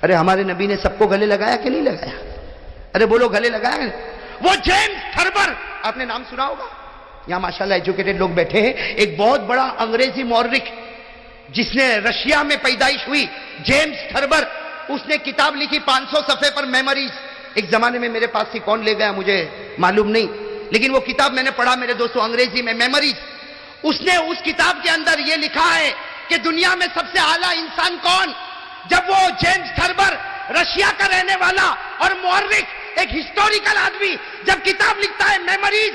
ارے ہمارے نبی نے سب کو گلے لگایا کہ نہیں لگایا؟ ارے بولو گلے لگایا؟ وہ جیمز تھربر، آپ نے نام سنا ہوگا، یہاں ماشاءاللہ ایجوکیٹڈ لوگ بیٹھے ہیں، ایک بہت بڑا انگریزی مورخ جس نے رشیا میں پیدائش ہوئی، جیمز تھربر، اس نے کتاب لکھی 500 صفحے پر، میموریز۔ ایک زمانے میں میرے پاس تھی، کون لے گیا مجھے معلوم نہیں، لیکن وہ کتاب میں نے پڑھا میرے دوستو، انگریزی میں، میموریز۔ اس نے اس کتاب کے اندر یہ لکھا ہے کہ دنیا میں سب سے اعلیٰ انسان کون؟ جب وہ جیمز تھربر، رشیا کا رہنے والا اور مورخ، ایک ہسٹوریکل آدمی، جب کتاب لکھتا ہے میموریز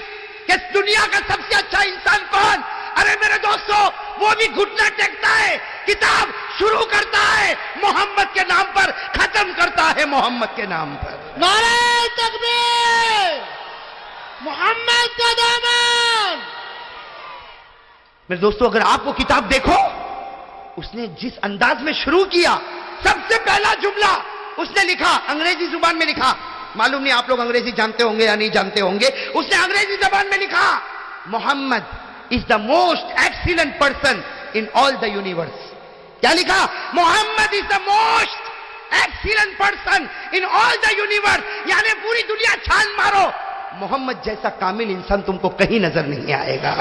کہ دنیا کا سب سے اچھا انسان کون، ارے میرے دوستو وہ بھی گھٹنا ٹیکتا ہے، کتاب شروع کرتا ہے محمد کے نام پر، ختم کرتا ہے محمد کے نام پر۔ نعرہ تکبیر، محمد کا دامن۔ میرے دوستو اگر آپ وہ کتاب دیکھو، اس نے جس انداز میں شروع کیا، سب سے پہلا جملہ اس نے لکھا، انگریزی زبان میں لکھا، معلوم نہیں آپ لوگ انگریزی جانتے ہوں گے یا نہیں جانتے ہوں گے، اس نے انگریزی زبان میں لکھا، محمد is the most excellent person in all the universe۔ کیا لکھا؟ محمد is the most excellent person in all the universe، یعنی پوری دنیا چھان مارو، محمد جیسا کامل انسان تم کو کہیں نظر نہیں آئے گا۔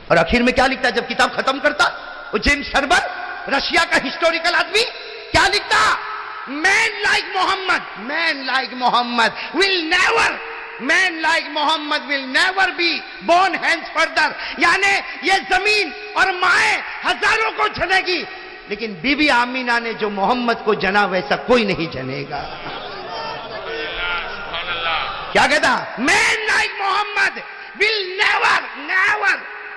اور آخر میں کیا لکھتا ہے جب کتاب ختم کرتا وہ جیمز تھربر، رشیا کا ہسٹوریکل آدمی، کیا لکھتا؟ Man like Muhammad will never be born hence further، یعنی یہ زمین اور مائیں ہزاروں کو جنے گی، لیکن بی بی آمینہ نے جو محمد کو جنا ویسا کوئی نہیں جنے گا۔ کیا کہتا؟ مین لائک محمد will never،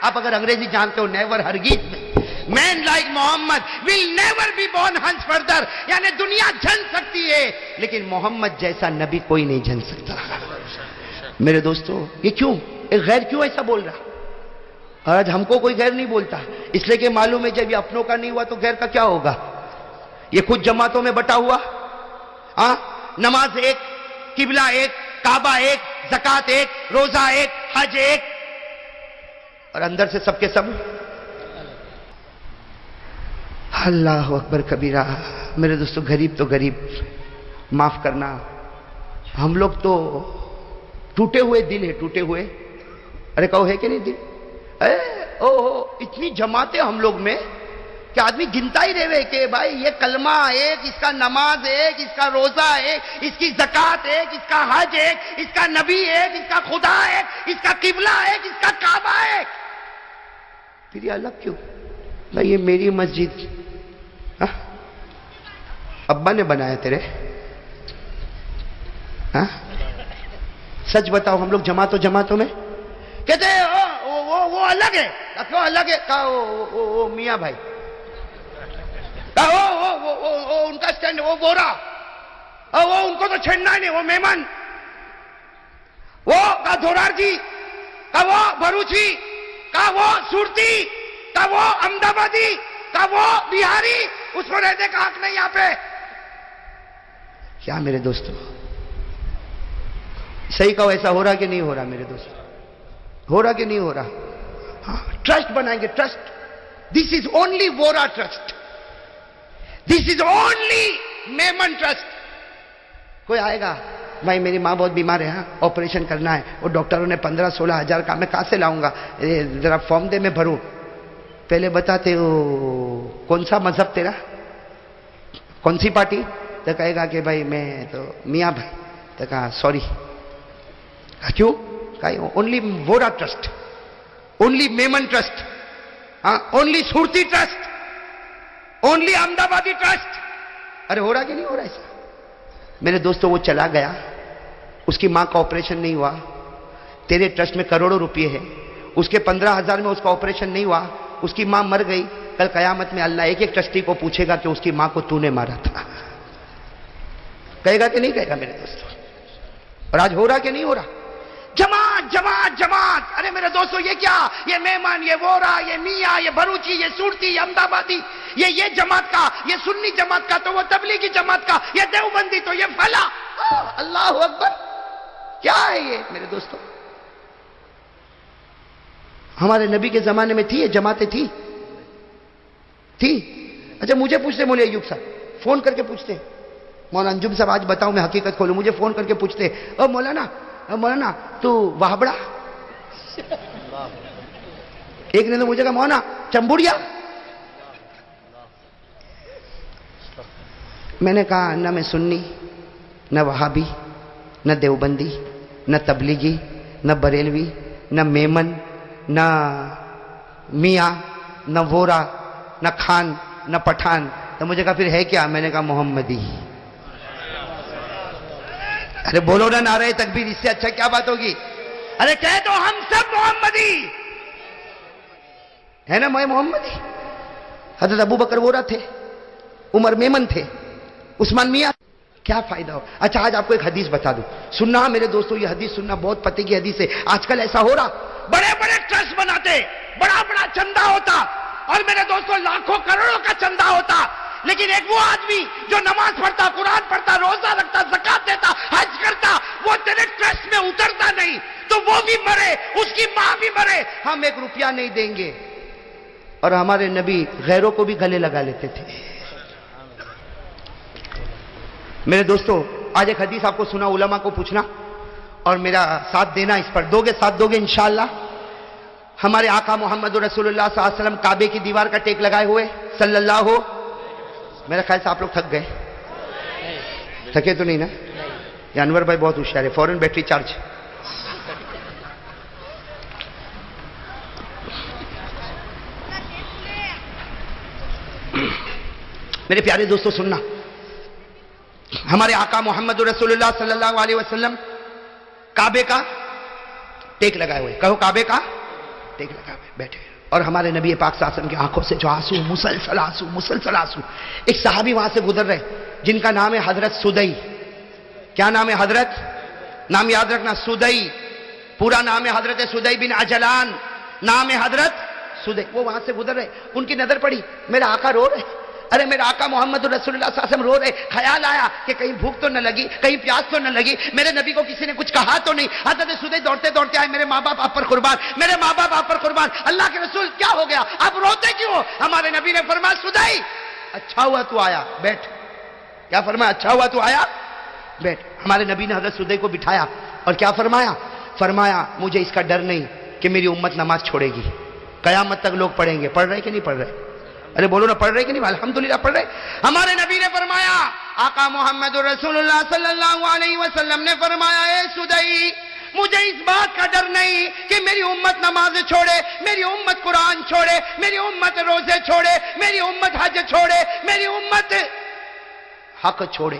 آپ اگر انگریزی جانتے ہو، نیور ہرگز میں، man like Muhammad will never be born hence further، یعنی دنیا جن سکتی ہے لیکن محمد جیسا نبی کوئی نہیں جن سکتا۔ میرے دوستو یہ کیوں، ایک غیر کیوں ایسا بول رہا؟ آج ہم کو کوئی غیر نہیں بولتا، اس لیے کہ معلوم ہے جب یہ اپنوں کا نہیں ہوا تو غیر کا کیا ہوگا؟ یہ خود جماعتوں میں بٹا ہوا، نماز ایک، قبلہ ایک، کعبہ ایک، زکوٰۃ ایک، روزہ ایک، حج ایک، اور اندر سے سب کے سب اللہ اکبر کبیرہ۔ میرے دوستو غریب تو غریب، معاف کرنا، ہم لوگ تو ٹوٹے ہوئے دل ہے، ٹوٹے ہوئے، ارے کہو ہے کہ نہیں دل؟ اتنی جماعتیں ہم لوگ میں کہ آدمی گنتا ہی رہے کہ بھائی یہ کلمہ ایک، اس کا نماز ایک، اس کا روزہ ایک، اس کی زکوٰۃ ایک، اس کا حج ایک، اس کا نبی ایک، اس کا خدا ایک، اس کا قبلہ ایک، اس کا کعبہ ایک، پھر یہ الگ کیوں؟ بھائی یہ میری مسجد، ابا نے بنایا تیرے؟ سچ بتاؤ، ہم لوگ جماعتوں میں کہتے ہیں وہ الگ ہے، کیوں الگ ہے؟ کہا وہ میاں بھائی، کہا وہ ان کا سٹینڈ، وہ بورا، وہ ان کو تو چھیڑنا ہی نہیں، وہ مہمان، وہ کہا دھورار جی، کہا وہ بھروچی، کہا وہ سورتی، کہا وہ احمد آبادی، کہا وہ بہاری، اس کو رہنے کا حق نہیں یہاں پہ۔ کیا میرے دوستو صحیح کہو، ایسا ہو رہا کہ نہیں ہو رہا؟ میرے دوست ہو رہا کہ نہیں ہو رہا؟ ٹرسٹ بنائیں گے، trust, this is only Vora trust, this is only Memon trust. کوئی آئے گا بھائی میری ماں بہت بیمار ہے، آپریشن کرنا ہے، وہ ڈاکٹروں نے 15-16 ہزار کا، میں کہاں سے لاؤں گا؟ ذرا فارم دے میں بھروں۔ پہلے بتاتے ہو کون سا مذہب تیرا، کون سی پارٹی؟ تو کہے گا کہ بھائی میں تو میاں بھائی۔ تو کہا سوری، کیوں؟ کہا only Vora trust, only Memon trust, only Surti trust, only Ahmedabadi trust. ارے ہو رہا کہ نہیں ہو رہا ایسا؟ میرے دوستوں وہ چلا گیا، اس کی ماں کا آپریشن نہیں ہوا، تیرے ٹرسٹ میں کروڑوں روپے ہے، اس کے 15,000 میں اس کا آپریشن نہیں ہوا، اس کی ماں مر گئی، کل قیامت میں اللہ ایک ٹرسٹی کو پوچھے گا کہ اس کی ماں کو تو نے مارا تھا، کہے گا کہ نہیں کہے گا میرے دوستوں؟ اور آج ہو رہا کہ نہیں ہو رہا؟ جماعت، ارے میرے دوستو یہ کیا؟ یہ مہمان، یہ وورا، یہ میاں، یہ بھروچی، یہ سورتی، یہ احمد آبادی، یہ جماعت کا، یہ سنی جماعت کا، تو وہ تبلیغی جماعت کا، یہ دیوبندی، تو یہ فلاں۔ اللہ اکبر، کیا ہے یہ میرے دوستو؟ ہمارے نبی کے زمانے میں تھی یہ جماعتیں تھی؟ اچھا مجھے پوچھتے مولوی ایوب صاحب، فون کر کے پوچھتے مولانا انجم صاحب آج بتاؤں میں حقیقت کھولوں, مجھے فون کر کے پوچھتے او مولانا تو وہابڑا, ایک نے تو مجھے کہا مولانا چمبوڑیا. میں نے کہا نہ میں سنی, نہ وہابی, نہ دیوبندی, نہ تبلیغی, نہ بریلوی, نہ میمن, نہ میاں, نہ وورا, نہ خان, نہ پٹھان. تو مجھے کہا پھر ہے کیا؟ میں نے کہا محمدی. ارے بولو نا نعرہ تکبیر, اس سے اچھا کیا بات ہوگی؟ ارے کہہ دو ہم سب محمدی ہے نا. میں محمدی. حضرت ابو بکر وورا تھے, عمر میمن تھے, عثمان میاں. کیا فائدہ ہو؟ اچھا آج آپ کو ایک حدیث بتا دوں, سننا میرے دوستو, یہ حدیث سننا, بہت پتے کی حدیث ہے. آج کل ایسا ہو رہا, بڑے بڑے ٹرسٹ بناتے, بڑا بڑا چندہ ہوتا, اور میرے دوستو لاکھوں کروڑوں کا چندہ ہوتا, لیکن ایک وہ آدمی جو نماز پڑھتا, قرآن پڑھتا, روزہ رکھتا, زکات دیتا, حج کرتا, وہ تیرے ٹرسٹ میں اترتا نہیں, تو وہ بھی مرے, اس کی ماں بھی مرے, ہم ایک روپیہ نہیں دیں گے. اور ہمارے نبی غیروں کو بھی گلے لگا لیتے تھے. میرے دوستو آج ایک حدیث آپ کو سنا, علماء کو پوچھنا اور میرا ساتھ دینا, اس پر دو گے, ساتھ دو گے انشاءاللہ. ہمارے آقا محمد رسول اللہ صلی اللہ علیہ وسلم کعبے کی دیوار کا ٹیک لگائے ہوئے صلی اللہ. میرا خیال سے آپ لوگ تھک گئے, تھکے تو نہیں نا؟ یہ انور بھائی بہت ہوشیار ہے, فوراً بیٹری چارج. میرے پیارے دوستو سننا, ہمارے آقا محمد رسول اللہ صلی اللہ علیہ وسلم کعبے کا ٹیک لگائے ہوئے, کہو کعبے کا ٹیک لگائے ہوئے بیٹھے, اور ہمارے نبی پاک صلی اللہ علیہ وسلم کی آنکھوں سے جو آنسو, مسلسل آنسو. ایک صحابی وہاں سے گزر رہے جن کا نام ہے حضرت سدئی. کیا نام ہے حضرت؟ نام یاد رکھنا, سدئی. پورا نام ہے حضرت سدئی بن عجلان, نام ہے حضرت سدئی. وہ وہاں سے گزر رہے, ان کی نظر پڑی, میرا آقا رو رہے. ارے میرا آقا محمد رسول اللہ صلی اللہ علیہ وسلم رو رہے. خیال آیا کہ کہیں بھوک تو نہ لگی, کہیں پیاس تو نہ لگی, میرے نبی کو کسی نے کچھ کہا تو نہیں. حضرت سدئی دوڑتے دوڑتے آئے, میرے ماں باپ آپ پر قربان, میرے ماں باپ آپ پر قربان, اللہ کے رسول کیا ہو گیا, آپ روتے کیوں؟ ہمارے نبی نے فرمایا سدئی اچھا ہوا تو آیا, بیٹھ. کیا فرمایا؟ اچھا ہوا تو آیا, بیٹھ. ہمارے نبی نے حضرت سدئی کو بٹھایا اور کیا فرمایا مجھے اس کا ڈر نہیں کہ میری امت نماز چھوڑے گی, قیامت تک لوگ پڑھیں گے. پڑھ رہے کہ نہیں پڑھ رہے؟ ارے بولو نا, پڑھ رہے کہ نہیں؟ الحمدللہ پڑھ رہے. ہمارے نبی نے فرمایا, آقا محمد رسول اللہ صلی اللہ علیہ وسلم نے فرمایا, اے سدئی مجھے اس بات کا ڈر نہیں کہ میری امت نماز چھوڑے, میری امت قرآن چھوڑے, میری امت روزے چھوڑے, میری امت حج چھوڑے, میری امت حق چھوڑے,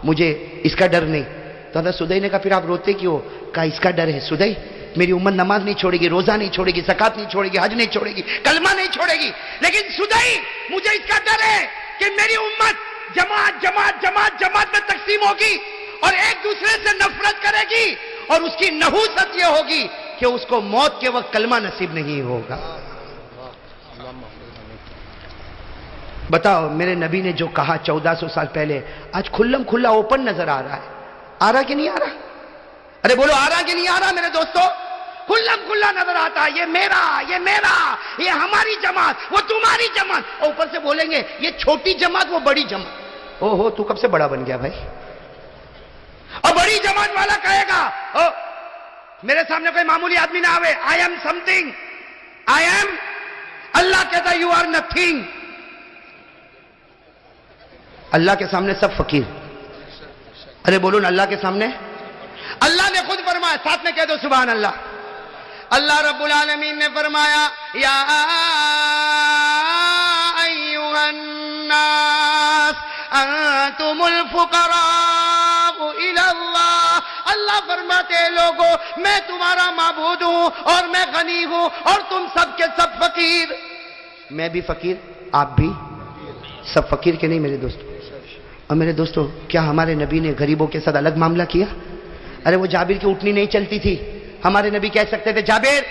مجھے اس کا ڈر نہیں. تو حضرت سدئی نے کہا پھر آپ روتے کیوں؟ کہا اس کا ڈر ہے سدئی, میری امت نماز نہیں چھوڑے گی, روزہ نہیں چھوڑے گی, زکات نہیں چھوڑے گی, حج نہیں چھوڑے گی, کلمہ نہیں چھوڑے گی, لیکن سدئی مجھے اس کا ڈر ہے کہ میری امت جماعت میں تقسیم ہوگی اور ایک دوسرے سے نفرت کرے گی, اور اس کی نحوست یہ ہوگی کہ اس کو موت کے وقت کلمہ نصیب نہیں ہوگا. بتاؤ میرے نبی نے جو کہا 1400 سال پہلے, آج کھلم کھلا اوپن نظر آ رہا ہے. آ رہا کہ نہیں آ رہا؟ ارے بولو آ رہا کہ نہیں آ رہا میرے دوستو؟ کھلم کھلا نظر آتا ہے, یہ میرا, یہ ہماری جماعت, وہ تمہاری جماعت. اور اوپر سے بولیں گے یہ چھوٹی جماعت, وہ بڑی جماعت. او ہو, تو کب سے بڑا بن گیا بھائی؟ اور بڑی جماعت والا کہے گا, میرے سامنے کوئی معمولی آدمی نہ آوے, I am something, I am. اللہ کہتا یو آر نتھنگ. اللہ کے سامنے سب فقیر. ارے بولو نا, اللہ کے سامنے. اللہ نے خود فرمایا, ساتھ میں کہہ دو سبحان اللہ. اللہ رب العالمین نے فرمایا, یا ایھا الناس انتم الفقراء الی اللہ. اللہ فرماتے ہیں لوگوں میں تمہارا معبود ہوں اور میں غنی ہوں اور تم سب کے سب فقیر. میں بھی فقیر, آپ بھی سب فقیر کے نہیں میرے دوستو. اور میرے دوستو کیا ہمارے نبی نے غریبوں کے ساتھ الگ معاملہ کیا؟ ارے وہ جابر کی اٹھنی نہیں چلتی تھی, ہمارے نبی کہہ سکتے تھے جابر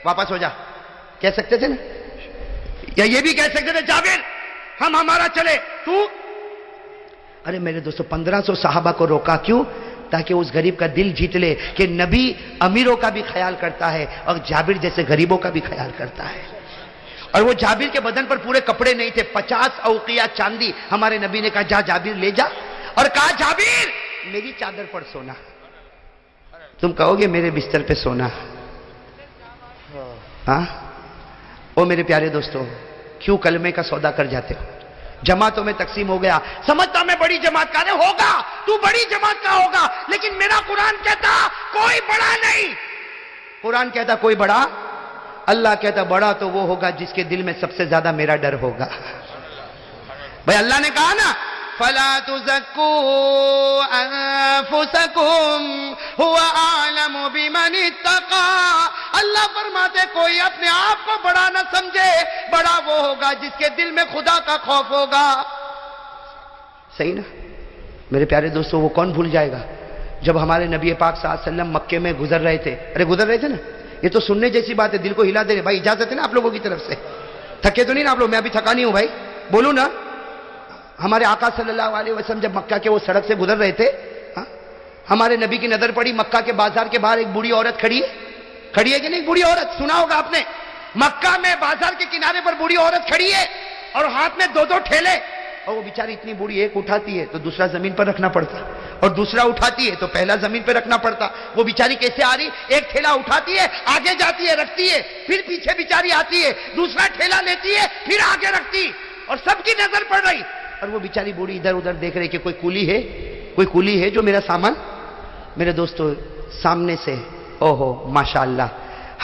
واپس ہو جا, کہہ سکتے تھے نا؟ یا یہ بھی کہہ سکتے تھے جابر ہمارا چلے تو. ارے میرے دوستو 1500 صحابہ کو روکا, کیوں؟ تاکہ اس غریب کا دل جیت لے کہ نبی امیروں کا بھی خیال کرتا ہے اور جابر جیسے غریبوں کا بھی خیال کرتا ہے. اور وہ جابر کے بدن پر پورے کپڑے نہیں تھے، 50 اوقیہ چاندی. ہمارے نبی نے کہا جا جابر لے جا، اور کہا جابر میری چادر پر سونا. تم کہو گے میرے بستر پہ سونا. ہاں او میرے پیارے دوستو، کیوں کلمے کا سودا کر جاتے ہو؟ جماعتوں میں تقسیم ہو گیا، سمجھتا میں بڑی جماعت کا. ہوگا تو بڑی جماعت کا ہوگا، لیکن میرا قرآن کہتا کوئی بڑا نہیں. قرآن کہتا کوئی بڑا، اللہ کہتا بڑا تو وہ ہوگا جس کے دل میں سب سے زیادہ میرا ڈر ہوگا. بھائی اللہ نے کہا نا فَلَا تُزَكُّوا أَنفُسَكُمْ هُوَ أَعْلَمُ بِمَنِ اتَّقَىٰ. اللہ فرماتے کوئی اپنے آپ کو بڑا نہ سمجھے، بڑا وہ ہوگا جس کے دل میں خدا کا خوف ہوگا. صحیح نا میرے پیارے دوستو؟ وہ کون بھول جائے گا جب ہمارے نبی پاک صلی اللہ علیہ وسلم مکے میں گزر رہے تھے. گزر رہے تھے نا، یہ تو سننے جیسی بات ہے، دل کو ہلا دے رہے. بھائی اجازت ہے نا آپ لوگوں کی طرف سے؟ تھکے تو نہیں نا آپ لوگ؟ میں ابھی تھکا نہیں ہوں بھائی، بولوں نا. ہمارے آقا صلی اللہ علیہ وسلم جب مکہ کے وہ سڑک سے گزر رہے تھے، ہمارے نبی کی نظر پڑی مکہ کے بازار کے باہر ایک بوڑھی عورت کھڑی ہے کہ نہیں؟ بوڑھی عورت سنا ہوگا آپ نے. مکہ میں بازار کے کنارے پر بوڑھی عورت کھڑی ہے اور ہاتھ میں 2 ٹھیلے. اور وہ بیچاری اتنی بوڑھی، ایک اٹھاتی ہے تو دوسرا زمین پر رکھنا پڑتا، اور دوسرا اٹھاتی ہے تو پہلا زمین پہ رکھنا پڑتا. وہ بیچاری کیسے آ رہی؟ ایک ٹھیلا اٹھاتی ہے، آگے جاتی ہے رکھتی ہے، پھر پیچھے بیچاری آتی ہے، دوسرا ٹھیلا لیتی ہے، پھر آگے رکھتی، اور سب کی نظر پڑ رہی. اور وہ بیچاری بوڑھی ادھر ادھر دیکھ رہی کہ کوئی کولی ہے جو میرا سامان. میرے دوستو سامنے سے اوہو ماشاءاللہ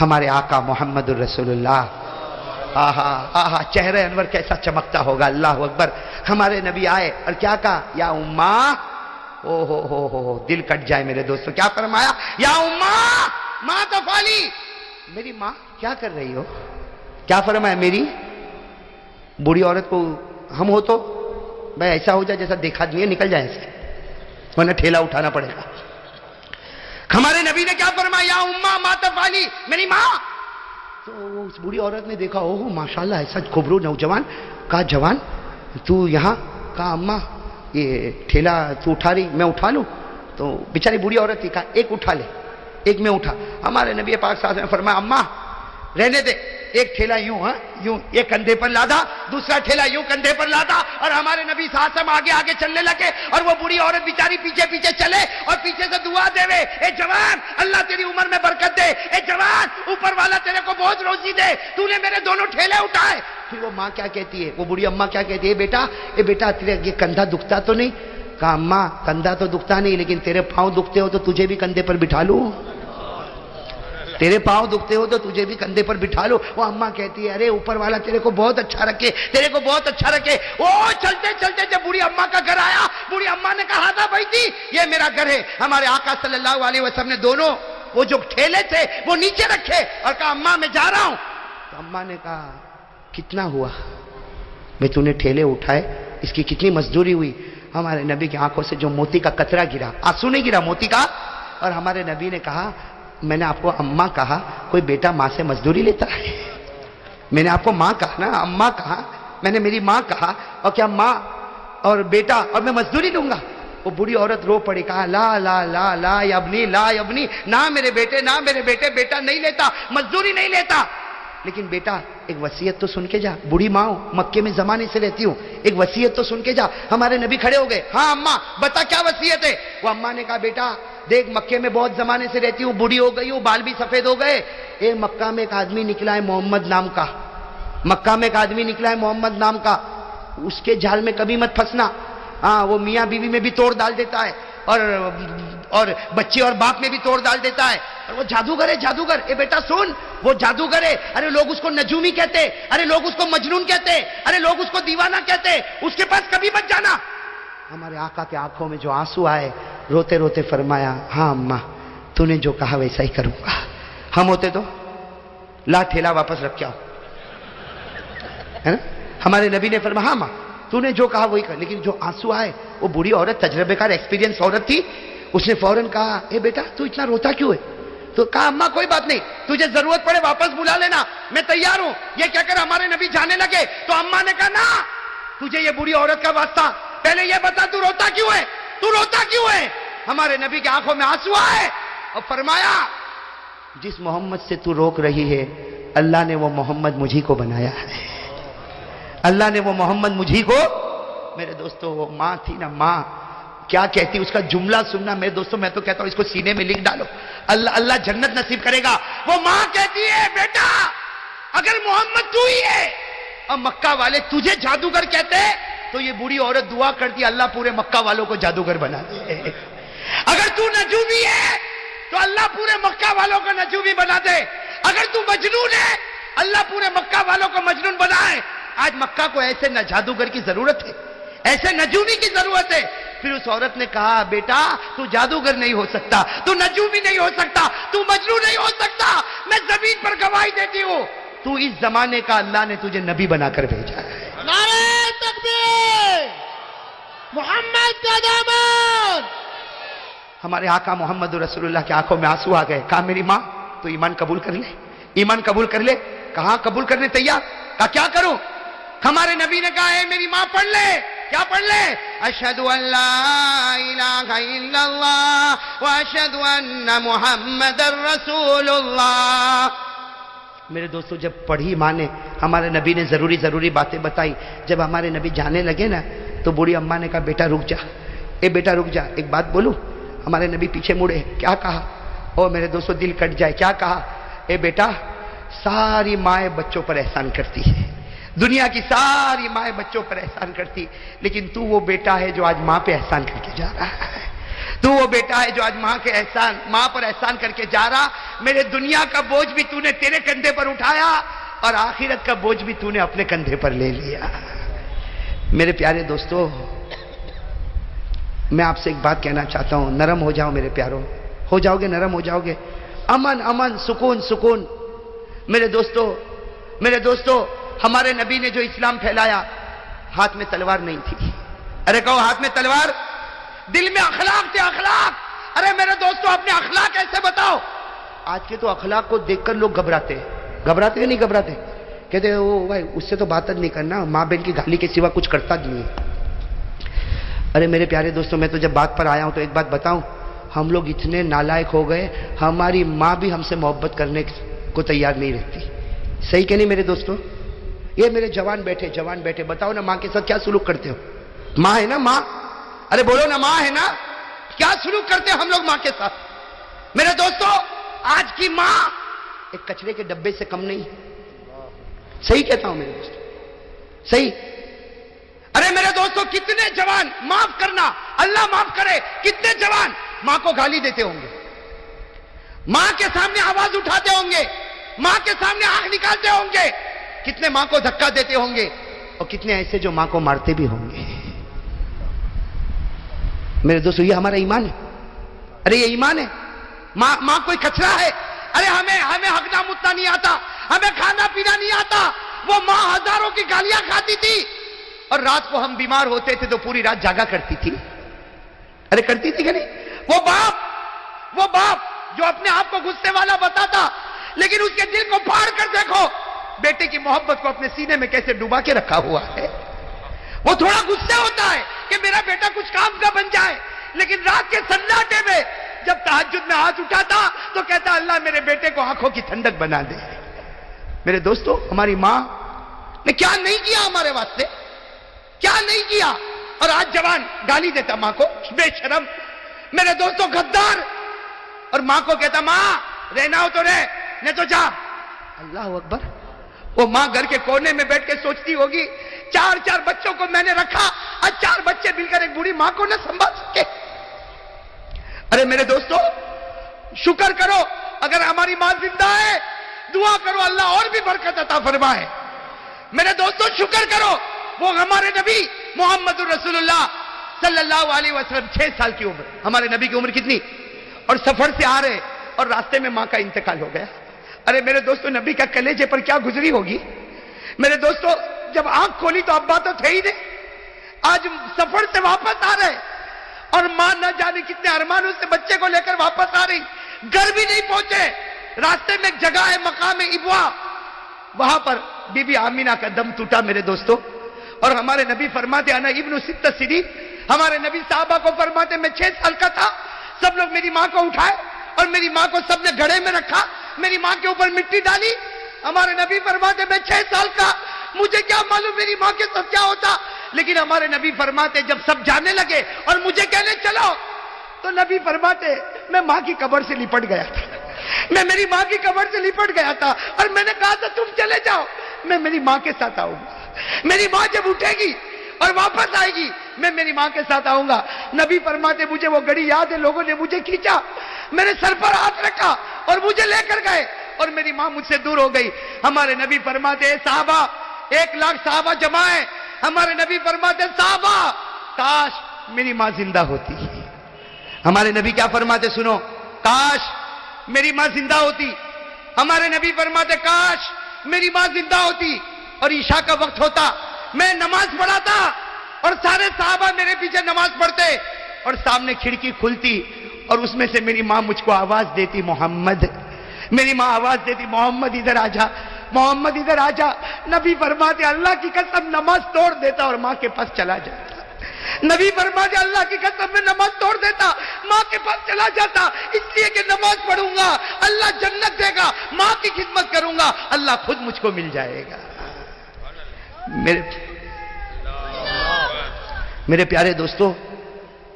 ہمارے آقا محمد الرسول اللہ، آہا آہا چہرہ انور کیسا چمکتا ہوگا، اللہ اکبر. ہمارے نبی آئے اور کیا کہا؟ یا اماں. او ہو دل کٹ جائے میرے دوستو. کیا فرمایا؟ یا اماں ما تفعلی. میری ماں کیا کر رہی ہو؟ کیا فرمایا؟ میری بوڑھی عورت کو ہم ہو تو بھائی ایسا ہو جائے جیسا دیکھا نہیں ہے، نکل جائے سے، ورنہ ٹھیلا اٹھانا پڑے گا. ہمارے نبی نے کیا فرمایا؟ یا اماں ما تفعلی، میری ماں. تو اس بوڑھی عورت نے دیکھا اوہ ماشاءاللہ ایسا کھبرو نوجوان. کہا جوان تو یہاں؟ کہا اماں یہ ٹھیلا تو اٹھا رہی، میں اٹھا لوں؟ تو بیچاری بوڑھی عورت تھی، کہا ایک اٹھا لے. ایک میں اٹھا. ہمارے نبی پاک صلی اللہ علیہ وسلم نے فرمایا اماں رہنے دے، ایک ٹھیلا یوں یوں ایک کندھے پر لادا، دوسرا ٹھیلا یوں کندھے پر لادا. اور ہمارے نبی صلی اللہ علیہ وسلم آگے آگے چلنے لگے اور وہ بوڑھی عورت بیچاری پیچھے پیچھے چلے اور پیچھے سے دعا دے وے، اے جوان اللہ تیری عمر میں برکت دے، اے جوان اوپر والا تیرے کو بہت روزی دے، تو نے میرے دونوں ٹھیلے اٹھائے. پھر وہ ماں کیا کہتی ہے، وہ بوڑھی اماں کیا کہتی ہے؟ اے بیٹا تیرے یہ کندھا دکھتا تو نہیں؟ کہا اماں کندھا تو دکھتا نہیں، لیکن تیرے پاؤں دکھتے ہو تو تجھے بھی کندھے پر بٹھا لوں. تیرے پاؤں دکھتے ہو تو تجھے بھی کندھے پر بٹھا لو. وہ اماں کہتی ہے ارے اوپر والا تیرے کو بہت اچھا رکھے، تیرے کو بہت اچھا رکھے. وہ چلتے چلتے جب بوڑھی اماں کا گھر آیا، بوڑھی اماں نے کہا تھا بھائی تھی یہ میرا گھر ہے. ہمارے آقا صلی اللہ علیہ وسلم نے دونوں وہ جو ٹھیلے تھے وہ نیچے رکھے اور کہا اماں میں جا رہا ہوں. تو اماں نے کہا کتنا ہوا بھائی تو نے ٹھیلے اٹھائے، اس کی کتنی مزدوری ہوئی؟ ہمارے نبی کی آنکھوں سے جو موتی کا قطرہ گرا، آنسو نہیں گرا موتی کا. اور ہمارے نبی نے کہا میں نے آپ کو اماں کہا، کوئی بیٹا ماں سے مزدوری لیتا ہے؟ میں نے آپ کو ماں کہا نا، اماں کہا، میں نے میری ماں کہا، اور کیا ماں اور بیٹا اور میں مزدوری لوں گا؟ وہ بوڑھی عورت رو پڑی، کہا لا لا لا لا ابنی لا ابنی، نہ میرے بیٹے نہ میرے بیٹے، بیٹا نہیں لیتا، مزدوری نہیں لیتا. لیکن بیٹا ایک وصیت تو سن کے جا. بوڑھی ماں ہوں، مکے میں زمانے سے رہتی ہوں، ایک وصیت تو سن کے جا. ہمارے نبی کھڑے ہو گئے. ہاں اماں بتا کیا وصیت ہے؟ وہ اماں نے کہا بیٹا دیکھ مکے میں بہت زمانے سے رہتی ہوں، بوڑھی ہو گئی ہوں، بال بھی سفید ہو گئے. مکہ میں ایک آدمی نکلا ہے محمد نام کا، مکہ میں ایک آدمی نکلا ہے محمد نام کا، اس کے جال میں کبھی مت پھنسنا. ہاں وہ میاں بیوی میں بھی توڑ ڈال دیتا ہے اور بچے اور باپ میں بھی توڑ ڈال دیتا ہے. اور وہ جادوگر ہے جادوگر. بیٹا سن وہ جادوگر ہے. ارے لوگ اس کو نجومی کہتے، ارے لوگ اس کو مجنون کہتے، ارے لوگ اس کو دیوانہ کہتے. اس کے پاس کبھی مت جانا. ہمارے آقا کے آنکھوں میں جو آنسو آئے، روتے روتے فرمایا ہاں اماں تو نے جو کہا ویسا ہی کروں گا. ہم ہوتے تو لا ٹھیلا واپس رکھ کے آؤ، ہے نا. ہمارے نبی نے فرمایا ہاں ماں تو نے جو کہا وہی کر. لیکن جو آنسو آئے، وہ بوڑھی عورت تجربے کار ایکسپیرینس عورت تھی، اس نے فوراً کہا اے بیٹا تو اتنا روتا کیوں ہے؟ تو کہا اماں کوئی بات نہیں، تجھے ضرورت پڑے واپس بلا لینا، میں تیار ہوں. یہ کہہ کر ہمارے نبی جانے لگے تو اماں نے کہا نا تجھے یہ بوڑھی عورت کا واسطہ، پہلے یہ بتا تو روتا کیوں ہے، تو روتا کیوں ہے؟ ہمارے نبی کی آنکھوں میں آنسو آئے اور فرمایا جس محمد سے تو روک رہی ہے اللہ نے وہ محمد مجھی کو بنایا ہے، اللہ نے وہ محمد مجھی کو. میرے دوستو وہ ماں تھی نا، ماں کیا کہتی، اس کا جملہ سننا میرے دوستو، میں تو کہتا ہوں اس کو سینے میں لکھ ڈالو، اللہ اللہ جنت نصیب کرے گا. وہ ماں کہتی ہے بیٹا اگر محمد تو ہی ہے اور مکہ والے تجھے جادوگر کہتے تو یہ بوڑھی عورت دعا کرتی اللہ پورے مکہ والوں کو جادوگر بنا دے. اگر تو نجومی ہے تو اللہ پورے مکہ والوں کو نجومی بنا دے. اگر تو مجنون ہے اللہ پورے مکہ والوں کو مجنون بنائے. آج مکہ کو ایسے نہ جادوگر کی ضرورت ہے، ایسے نجومی کی ضرورت ہے. پھر اس عورت نے کہا بیٹا تو جادوگر نہیں ہو سکتا، تو نجومی نہیں ہو سکتا، تو مجنون نہیں ہو سکتا. میں زمین پر گواہی دیتی ہوں تو اس زمانے کا اللہ نے تجھے نبی بنا کر بھیجا ہے. نعرہ تکبیر، محمد کا دامن. ہمارے آقا محمد رسول اللہ کی آنکھوں میں آنسو آ گئے. کہا میری ماں تو ایمان قبول کر لے، ایمان قبول کر لے. کہاں قبول کرنے تیار. کہا کیا کروں. ہمارے نبی نے کہا ہے میری ماں پڑھ لے. کیا پڑھ لے؟ اشہد ان لا الہ الا اللہ واشہد ان محمد رسول اللہ. میرے دوستو جب پڑھی ماں نے، ہمارے نبی نے ضروری باتیں بتائی. جب ہمارے نبی جانے لگے نا تو بوڑھی اماں نے کہا بیٹا رک جا، اے بیٹا رک جا، ایک بات بولوں. ہمارے نبی پیچھے مڑے. کیا کہا؟ او میرے دوستو دل کٹ جائے. کیا کہا؟ اے بیٹا ساری مائیں بچوں پر احسان کرتی ہے، دنیا کی ساری مائیں بچوں پر احسان کرتی، لیکن تو وہ بیٹا ہے جو آج ماں پہ احسان کر کے جا رہا ہے. تو وہ بیٹا ہے جو آج ماں پر احسان کر کے جا رہا. میرے دنیا کا بوجھ بھی تو نے تیرے کندھے پر اٹھایا اور آخرت کا بوجھ بھی تو نے اپنے کندھے پر لے لیا. میرے پیارے دوستو میں آپ سے ایک بات کہنا چاہتا ہوں، نرم ہو جاؤ میرے پیاروں. ہو جاؤ گے، نرم ہو جاؤ گے. امن امن، سکون سکون. میرے دوستو ہمارے نبی نے جو اسلام پھیلایا ہاتھ میں تلوار نہیں تھی. ارے کہو ہاتھ میں تلوار، دل میں اخلاق تھے، اخلاق. ارے میرے دوستو اپنے اخلاق ایسے بتاؤ. آج کے تو اخلاق کو دیکھ کر لوگ گھبراتے کہ نہیں گھبراتے. کہتے ہیں او بھائی اس سے تو بات نہیں کرنا، ماں بہن کی گالی کے سوا کچھ کرتا نہیں ہے. ارے میرے پیارے دوستو میں تو جب بات پر آیا ہوں تو ایک بات بتاؤں، ہم لوگ اتنے نالائق ہو گئے ہماری ماں بھی ہم سے محبت کرنے کو تیار نہیں رہتی. صحیح کہ نہیں میرے دوستو؟ یہ میرے جوان بیٹھے بتاؤ نا ماں کے ساتھ کیا سلوک کرتے ہو؟ ماں ہے نا ماں. ارے بولو نا ماں ہے نا. کیا سلوک کرتے ہیں ہم لوگ ماں کے ساتھ؟ میرے دوستو آج کی ماں ایک کچرے کے ڈبے سے کم نہیں. صحیح کہتا ہوں میرے دوستو، صحیح. ارے میرے دوستو کتنے جوان، معاف کرنا اللہ معاف کرے، کتنے جوان ماں کو گالی دیتے ہوں گے، ماں کے سامنے آواز اٹھاتے ہوں گے، ماں کے سامنے آنکھ نکالتے ہوں گے. کتنے ماں کو دھکا دیتے ہوں گے اور کتنے ایسے جو ماں کو مارتے بھی ہوں گے. میرے دوستو یہ ہمارا ایمان ہے. ارے یہ ایمان ہے. ماں کوئی کچرا ہے؟ ارے ہمیں ہگنا متنا نہیں آتا، ہمیں کھانا پینا نہیں آتا. وہ ماں ہزاروں کی گالیاں کھاتی تھی اور رات کو ہم بیمار ہوتے تھے تو پوری رات جاگا کرتی تھی. ارے کرتی تھی کہ نہیں؟ وہ باپ جو اپنے آپ کو غصے والا بتاتا لیکن اس کے دل کو پھاڑ کر دیکھو بیٹے کی محبت کو اپنے سینے میں کیسے ڈوبا کے رکھا ہوا ہے. وہ تھوڑا غصے ہوتا ہے کہ میرا بیٹا کچھ کام کا بن جائے، لیکن رات کے سناٹے میں جب تہجد میں ہاتھ اٹھاتا تو کہتا اللہ میرے بیٹے کو آنکھوں کی ٹھنڈک بنا دے. میرے دوستو ہماری ماں نے کیا نہیں کیا ہمارے واسطے، کیا نہیں کیا. اور آج جوان گالی دیتا ماں کو، بے شرم. میرے دوستو غدار. اور ماں کو کہتا ماں رہنا ہو تو رہ، نہیں تو جا. اللہ اکبر. وہ ماں گھر کے کونے میں بیٹھ کے سوچتی ہوگی 4 بچوں کو میں نے رکھا، آج 4 بچے مل کر ایک بوڑھی ماں کو نہ سنبھال سکے. ارے میرے دوستو شکر کرو اگر ہماری ماں زندہ ہے، دعا کرو اللہ اور بھی برکت عطا فرمائے. میرے دوستو شکر کرو وہ ہمارے نبی محمد رسول اللہ صلی اللہ علیہ وسلم 6 سال کی عمر. ہمارے نبی کی عمر کتنی؟ اور سفر سے آ رہے اور راستے میں ماں کا انتقال ہو گیا. ارے میرے دوستو نبی کا کلیجے پر کیا گزری ہوگی. میرے دوستو جب آنکھ کھولی تو ابا تو تھے ہی نہیں. آج سفر سے واپس آ رہے اور ماں نہ جانے کتنے ارمانوں سے بچے کو لے کر واپس آ رہی. گھر بھی نہیں پہنچے، راستے میں ایک جگہ ہے مقام ابوا، وہاں پر بی بی آمینہ کا دم ٹوٹا میرے دوستو. اور ہمارے نبی فرماتے انا ابن 6 سنین. ہمارے نبی صحابہ کو فرماتے میں 6 سال کا تھا، سب لوگ میری ماں کو اٹھائے اور میری ماں کو سب نے گھڑے میں رکھا، میری ماں کے اوپر مٹی ڈالی ہمارے نبی فرماتے میں 6 سال کا، مجھے کیا معلوم میری ماں کے ساتھ کیا ہوتا، لیکن ہمارے نبی فرماتے جب سب جانے لگے اور مجھے کہنے چلو، تو نبی فرماتے میں ماں کی قبر سے لپٹ گیا تھا، میں میری ماں کی قبر سے لپٹ گیا تھا، اور میں نے کہا تھا تم چلے جاؤ، میں میری ماں کے ساتھ آؤں گا، میری ماں جب اٹھے گی اور واپس آئے گی میں میری ماں کے ساتھ آؤں گا۔ نبی فرماتے مجھے وہ گھڑی یاد ہے، لوگوں نے مجھے کھینچا، میرے سر پر ہاتھ رکھا اور مجھے لے کر گئے اور میری ماں مجھ سے دور ہو گئی۔ ہمارے نبی فرماتے اے صحابہ، 1 لاکھ صحابہ جمع ہیں، ہمارے نبی فرماتے صحابہ کاش میری ماں زندہ ہوتی۔ ہمارے نبی کیا فرماتے سنو، کاش میری ماں زندہ ہوتی۔ ہمارے نبی فرماتے کاش میری ماں زندہ ہوتی اور عشاء کا وقت ہوتا، میں نماز پڑھاتا اور سارے صحابہ میرے پیچھے نماز پڑھتے اور سامنے کھڑکی کھلتی اور اس میں سے میری ماں مجھ کو آواز دیتی محمد، میری ماں آواز دیتی محمد ادھر آ جا، محمد ادھر آ جا۔ نبی فرماتے اللہ کی قسم نماز توڑ دیتا اور ماں کے پاس چلا جاتا۔ نبی فرماتے اللہ کی قسم میں نماز توڑ دیتا، ماں کے پاس چلا جاتا، اس لیے کہ نماز پڑھوں گا اللہ جنت دے گا، ماں کی خدمت کروں گا اللہ خود مجھ کو مل جائے گا۔ میرے پیارے دوستو،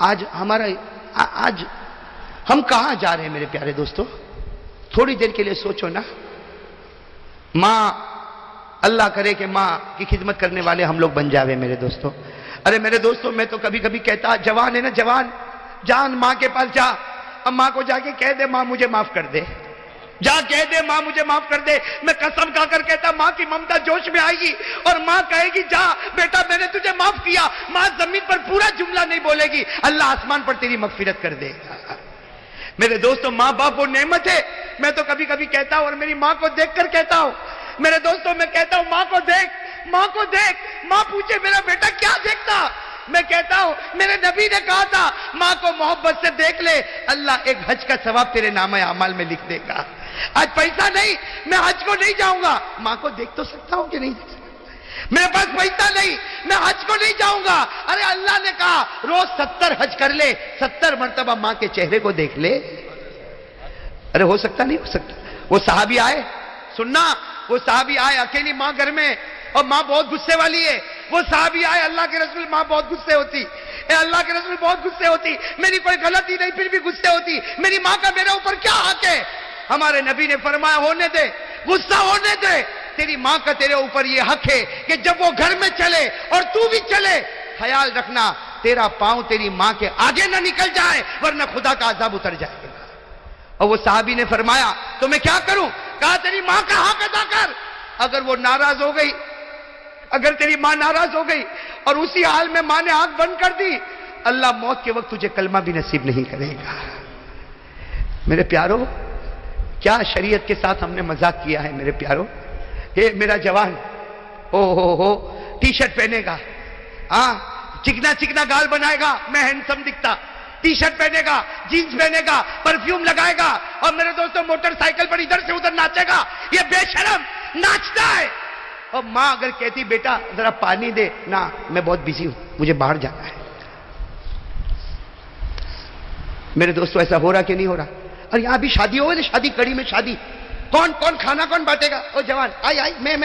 آج ہم کہاں جا رہے ہیں میرے پیارے دوستو؟ تھوڑی دیر کے لیے سوچو نا، ماں، اللہ کرے کہ ماں کی خدمت کرنے والے ہم لوگ بن جاوے میرے دوستو۔ ارے میرے دوستو، میں تو کبھی کبھی کہتا، جوان ہے نا، جان ماں کے پاس جا، اب ماں کو جا کے کہہ دے ماں مجھے معاف کر دے، جا کہہ دے ماں مجھے معاف کر دے۔ میں قسم کھا کر کہتا ماں کی ممتا جوش میں آئے گی اور ماں کہے گی جا بیٹا میں نے تجھے معاف کیا۔ ماں زمین پر پورا جملہ نہیں بولے گی، اللہ آسمان پر تیری مغفرت کر دے گا۔ میرے دوستو، ماں باپ وہ نعمت ہے۔ میں تو کبھی کبھی کہتا ہوں اور میری ماں کو دیکھ کر کہتا ہوں، میرے دوستو میں کہتا ہوں ماں کو دیکھ، ماں کو دیکھ۔ ماں پوچھے میرا بیٹا کیا دیکھتا، میں کہتا ہوں میرے نبی نے کہا تھا ماں کو محبت سے دیکھ لے، اللہ ایک حج کا ثواب تیرے نامہ اعمال میں لکھ دے گا۔ آج پیسہ نہیں، میں حج کو نہیں جاؤں گا، ماں کو دیکھ تو سکتا ہوں کہ نہیں دیکھ سکتا؟ میرے پاس پیسہ نہیں، میں حج کو نہیں جاؤں گا، ارے اللہ نے کہا روز 70 حج کر لے، 70 مرتبہ ماں کے چہرے کو دیکھ لے۔ ارے ہو سکتا نہیں ہو سکتا؟ وہ صحابی آئے، سننا، وہ صحابی آئے، اکیلی ماں گھر میں اور ماں بہت غصے والی ہے۔ وہ صحابی آئے، اللہ کے رسول ماں بہت غصے ہوتی، اے اللہ کے رسول بہت غصے ہوتی، میری کوئی غلطی نہیں پھر بھی غصے ہوتی، میری ماں کا میرے اوپر کیا حق ہے؟ ہمارے نبی نے فرمایا ہونے دے، غصہ ہونے دے، تیری ماں کا تیرے اوپر یہ حق ہے کہ جب وہ گھر میں چلے اور تو بھی چلے، خیال رکھنا تیرا پاؤں تیری ماں کے آگے نہ نکل جائے ورنہ خدا کا عذاب اتر جائے گا۔ اور وہ صحابی نے فرمایا تو میں کیا کروں؟ کہا تیری ماں کا حق ادا کر، اگر وہ ناراض ہو گئی، اگر تیری ماں ناراض ہو گئی اور اسی حال میں ماں نے آنکھ بند کر دی، اللہ موت کے وقت تجھے کلمہ بھی نصیب نہیں کرے گا۔ میرے پیارو، کیا شریعت کے ساتھ ہم نے مذاق کیا ہے میرے پیارو۔ یہ میرا جوان ہو ٹی شرٹ پہنے گا، ہاں چکنا چکنا گال بنائے گا، میں ہینڈسم دکھتا، ٹی شرٹ پہنے گا، جینز پہنے گا، پرفیوم لگائے گا اور میرے دوستوں موٹر سائیکل پر ادھر سے ادھر ناچے گا، یہ بے شرم ناچتا ہے۔ اور ماں اگر کہتی بیٹا ذرا پانی دے، نہ میں بہت بزی ہوں مجھے باہر جانا ہے۔ میرے دوستوں ایسا ہو رہا کہ نہیں ہو رہا؟ اور یہاں بھی شادی ہو گئی نا، شادی کڑی میں شادی، کون کھانا کون بانٹے گا؟ او جوان آئی میں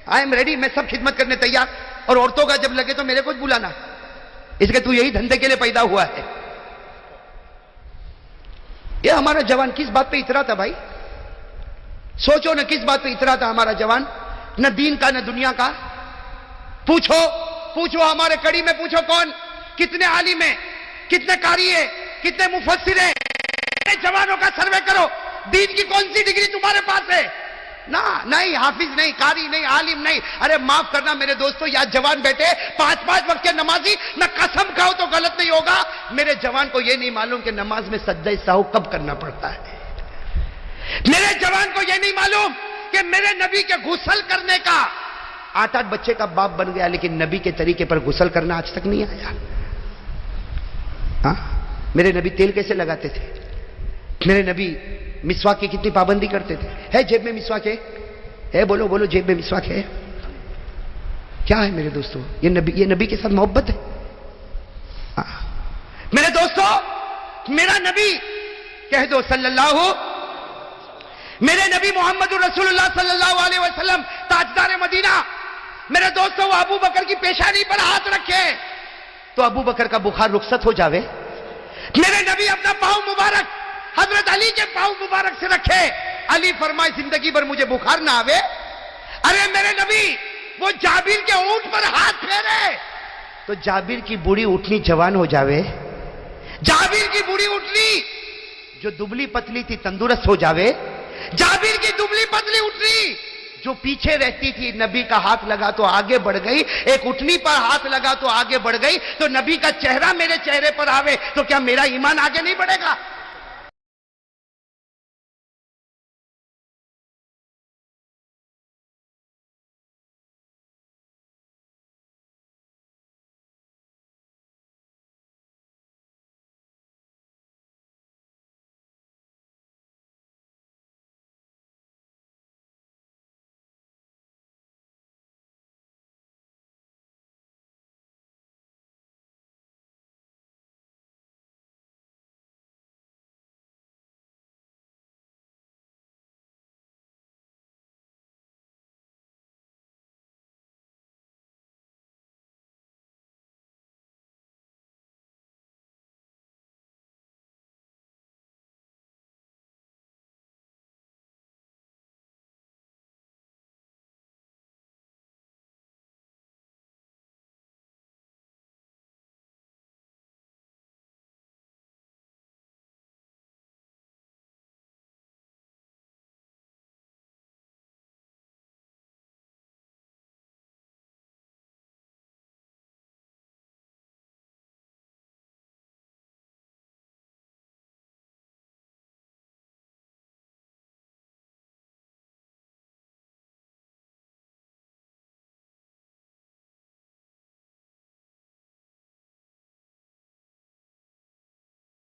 آئی ایم ریڈی، میں سب خدمت کرنے تیار، اور عورتوں کا جب لگے تو میرے کو بلانا، اس کے تو یہی دھندے کے لیے پیدا ہوا ہے۔ یہ ہمارا جوان کس بات پہ اترا تھا بھائی؟ سوچو نا کس بات پہ اترا تھا ہمارا جوان، نہ دین کا نہ دنیا کا۔ پوچھو ہمارے کڑی میں، پوچھو کون، کتنے عالم ہیں، کتنے قاری ہیں، کتنے مفسر ہیں، جوانوں کا سروے کرو، دین کی کون سی ڈگری تمہارے پاس ہے؟ نہیں حافظ نہیں، قاری نہیں، عالم نہیں۔ ارے معاف کرنا میرے دوستو، یا جوان بیٹے 5 وقت کے نمازی، نہ قسم کھاؤ تو غلط نہیں ہوگا، میرے جوان کو یہ نہیں معلوم کہ نماز میں سجدہ سہو کب کرنا پڑتا ہے۔ میرے جوان کو یہ نہیں معلوم کہ میرے نبی کے غسل کرنے کا 8 بچے کا باپ بن گیا، لیکن نبی کے طریقے پر غسل کرنا آج تک نہیں آیا۔ ہاں میرے نبی تیل کیسے لگاتے تھے؟ میرے نبی مسواک کی کتنی پابندی کرتے تھے؟ ہے جیب میں مسواک ہے؟ بولو جیب میں مسواک ہے؟ کیا ہے میرے دوستو؟ یہ نبی کے ساتھ محبت ہے؟ میرے دوستو، میرا نبی کہہ دو صلی اللہ میرے نبی محمد رسول اللہ صلی اللہ علیہ وسلم تاجدار مدینہ، میرے دوستوں وہ ابو بکر کی پیشانی پر ہاتھ رکھے تو ابو بکر کا بخار رخصت ہو جاوے. میرے نبی اپنا پاؤں مبارک حضرت علی کے پاؤں مبارک سے رکھے، علی فرمائے زندگی بھر مجھے بخار نہ آوے. ارے میرے نبی وہ جابر کے اونٹ پر ہاتھ پھیرے تو جابر کی بوڑھی اٹھنی جوان ہو جاوے. جابر کی بوڑھی اٹھنی جو دبلی پتلی تھی تندرست ہو جاوے. جابر کی دبلی پتلی اٹھنی جو پیچھے رہتی تھی نبی کا ہاتھ لگا تو آگے بڑھ گئی، ایک اٹھنی پر ہاتھ لگا تو آگے بڑھ گئی. تو نبی کا چہرہ میرے چہرے پر آوے تو کیا میرا ایمان آگے نہیں بڑھے گا؟